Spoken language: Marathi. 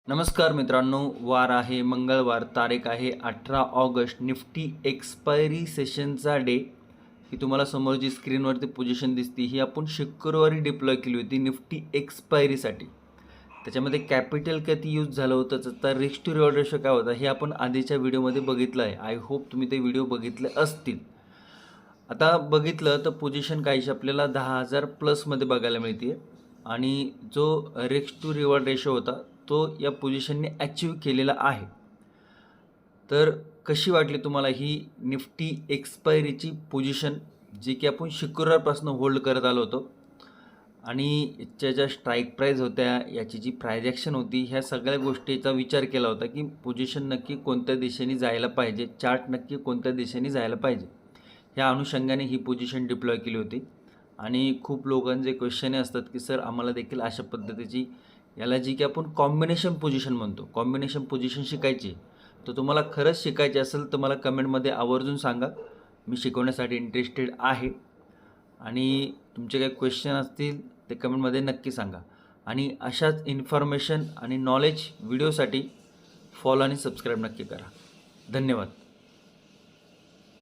नमस्कार मित्रांनो, वार आहे मंगळवार, तारीख आहे 18 ऑगस्ट. निफ्टी एक्सपायरी सेशनचा डे. ही तुम्हाला समोर जी स्क्रीनवरती पोझिशन दिसते ही आपण शुक्रवारी डिप्लॉय केली होती निफ्टी एक्सपायरीसाठी. त्याच्यामध्ये कॅपिटल किती यूज झालं होतं, त्याचा रिस्क टू रिवॉर्ड रेशो काय होता हे आपण आधीच्या व्हिडिओमध्ये बघितलं आहे. आय होप तुम्ही ते व्हिडिओ बघितले असतील. आता बघितलं तर पोझिशन काहीशी आपल्याला 10,000 प्लसमध्ये बघायला मिळते आणि जो रिस्क टू रिवॉर्ड रेशो होता तो या पोझिशनने अचीव केलेला आहे. तर कशी वाटली तुम्हाला ही निफ्टी एक्सपायरीची पोझिशन, जी की आपण शुक्रवारपासून होल्ड करत आलो होतो आणि याच्या ज्या स्ट्राईक प्राईज होत्या, याची जी प्रायजेक्शन होती, ह्या सगळ्या गोष्टीचा विचार केला होता की पोझिशन नक्की कोणत्या दिशेने जायला पाहिजे, चार्ट नक्की कोणत्या दिशेने जायला पाहिजे, ह्या अनुषंगाने ही पोझिशन डिप्लॉय केली होती. आणि खूप लोकांचे क्वेश्चन असतात की सर आम्हाला देखील अशा पद्धतीची, याला जी की आपण कॉम्बिनेशन पोझिशन म्हणतो, कॉम्बिनेशन पोझिशन शिकायची. तर तुम्हाला खरंच शिकायची असेल तर मला कमेंटमध्ये आवर्जून सांगा, मी शिकवण्यासाठी इंटरेस्टेड आहे. आणि तुमचे काही क्वेश्चन असतील ते कमेंटमध्ये नक्की सांगा. आणि अशाच इन्फॉर्मेशन आणि नॉलेज व्हिडिओसाठी फॉलो आणि सबस्क्राईब नक्की करा. धन्यवाद.